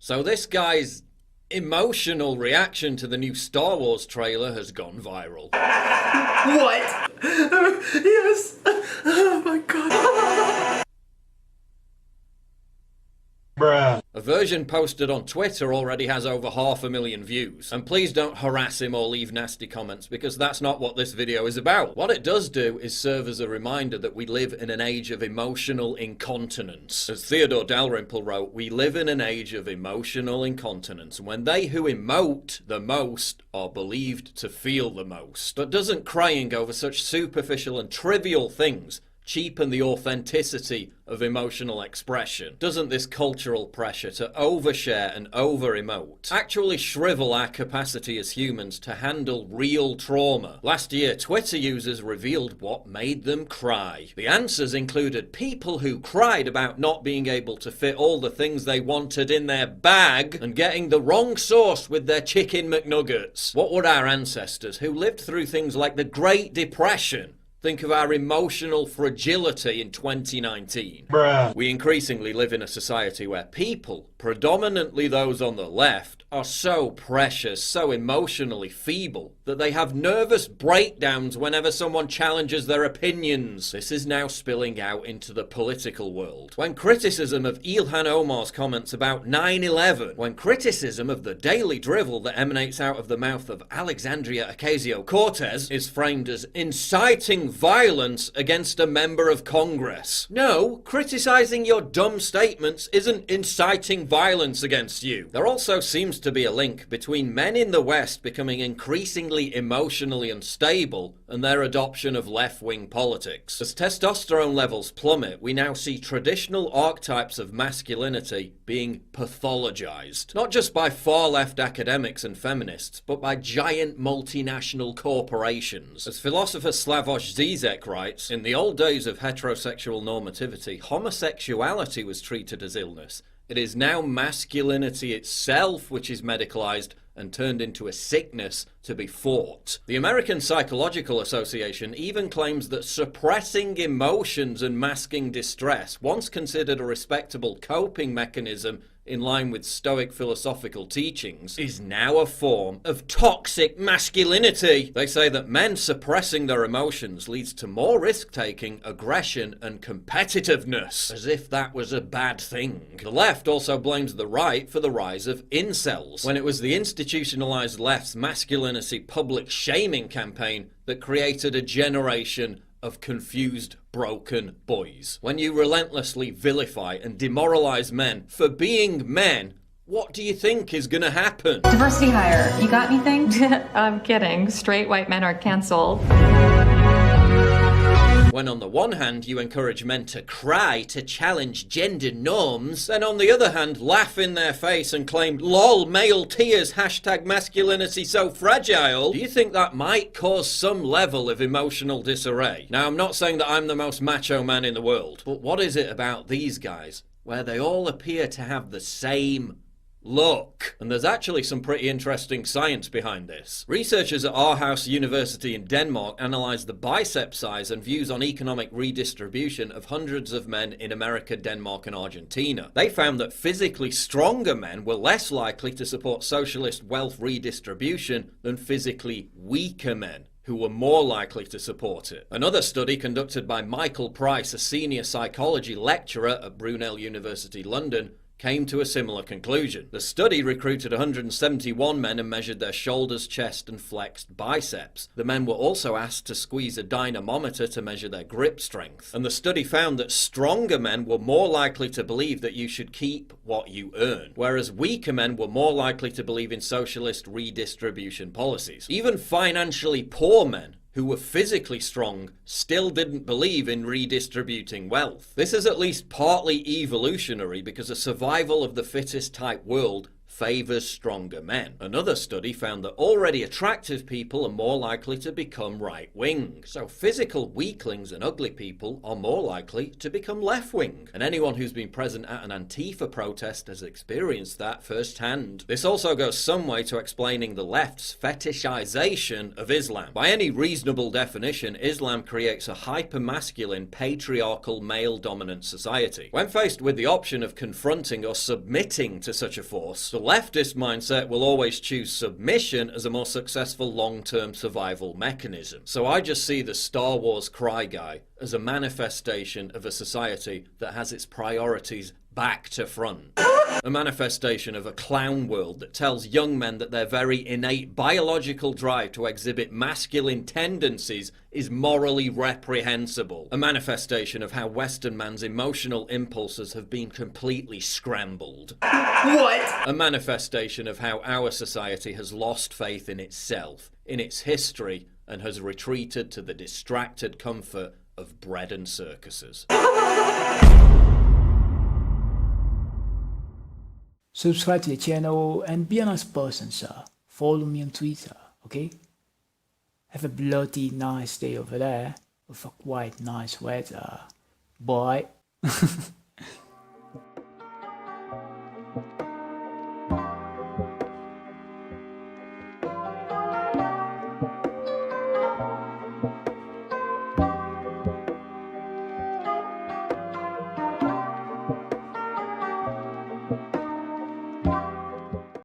So this guy's emotional reaction to the new Star Wars trailer has gone viral. What? Yes! Oh my god. Bruh. A version posted on Twitter already has over 500,000 views. And please don't harass him or leave nasty comments, because that's not what this video is about. What it does do is serve as a reminder that we live in an age of emotional incontinence. As Theodore Dalrymple wrote, we live in an age of emotional incontinence, when they who emote the most are believed to feel the most. But doesn't crying over such superficial and trivial things cheapen the authenticity of emotional expression? Doesn't this cultural pressure to overshare and over-emote actually shrivel our capacity as humans to handle real trauma? Last year, Twitter users revealed what made them cry. The answers included people who cried about not being able to fit all the things they wanted in their bag and getting the wrong sauce with their chicken McNuggets. What would our ancestors, who lived through things like the Great Depression, think of our emotional fragility in 2019? Bruh. We increasingly live in a society where people, predominantly those on the left, are so precious, so emotionally feeble, that they have nervous breakdowns whenever someone challenges their opinions. This is now spilling out into the political world. When criticism of Ilhan Omar's comments about 9/11, when criticism of the daily drivel that emanates out of the mouth of Alexandria Ocasio-Cortez is framed as inciting violence against a member of Congress. No, criticizing your dumb statements isn't inciting violence against you. There also seems to be a link between men in the West becoming increasingly emotionally unstable and their adoption of left-wing politics. As testosterone levels plummet, we now see traditional archetypes of masculinity being pathologized. Not just by far-left academics and feminists, but by giant multinational corporations. As philosopher Slavoj Zizek writes, in the old days of heterosexual normativity, homosexuality was treated as illness. It is now masculinity itself which is medicalized and turned into a sickness to be fought. The American Psychological Association even claims that suppressing emotions and masking distress, once considered a respectable coping mechanism in line with Stoic philosophical teachings, is now a form of toxic masculinity. They say that men suppressing their emotions leads to more risk-taking, aggression, and competitiveness, as if that was a bad thing. The left also blames the right for the rise of incels, when it was the institutionalized left's masculinity public shaming campaign that created a generation of confused, broken boys. When you relentlessly vilify and demoralize men for being men, what do you think is gonna happen? Diversity hire, you got anything? I'm kidding. Straight white men are cancelled. When on the one hand you encourage men to cry to challenge gender norms, then on the other hand laugh in their face and claim lol male tears hashtag masculinity so fragile, do you think that might cause some level of emotional disarray? Now, I'm not saying that I'm the most macho man in the world, but what is it about these guys where they all appear to have the same look? And there's actually some pretty interesting science behind this. Researchers at Aarhus University in Denmark analysed the bicep size and views on economic redistribution of hundreds of men in America, Denmark and Argentina. They found that physically stronger men were less likely to support socialist wealth redistribution than physically weaker men, who were more likely to support it. Another study conducted by Michael Price, a senior psychology lecturer at Brunel University, London, came to a similar conclusion. The study recruited 171 men and measured their shoulders, chest and flexed biceps. The men were also asked to squeeze a dynamometer to measure their grip strength. And the study found that stronger men were more likely to believe that you should keep what you earn, whereas weaker men were more likely to believe in socialist redistribution policies. Even financially poor men who were physically strong still didn't believe in redistributing wealth. This is at least partly evolutionary, because a survival of the fittest type world favours stronger men. Another study found that already attractive people are more likely to become right-wing. So physical weaklings and ugly people are more likely to become left-wing. And anyone who's been present at an Antifa protest has experienced that firsthand. This also goes some way to explaining the left's fetishization of Islam. By any reasonable definition, Islam creates a hyper-masculine, patriarchal, male-dominant society. When faced with the option of confronting or submitting to such a force, the leftist mindset will always choose submission as a more successful long-term survival mechanism. So I just see the Star Wars cry guy as a manifestation of a society that has its priorities back to front. A manifestation of a clown world that tells young men that their very innate biological drive to exhibit masculine tendencies is morally reprehensible. A manifestation of how Western man's emotional impulses have been completely scrambled. What? A manifestation of how our society has lost faith in itself, in its history, and has retreated to the distracted comfort of bread and circuses. Subscribe to the channel and be a nice person, sir. Follow me on Twitter, okay? Have a bloody nice day over there with a quite nice weather. Bye.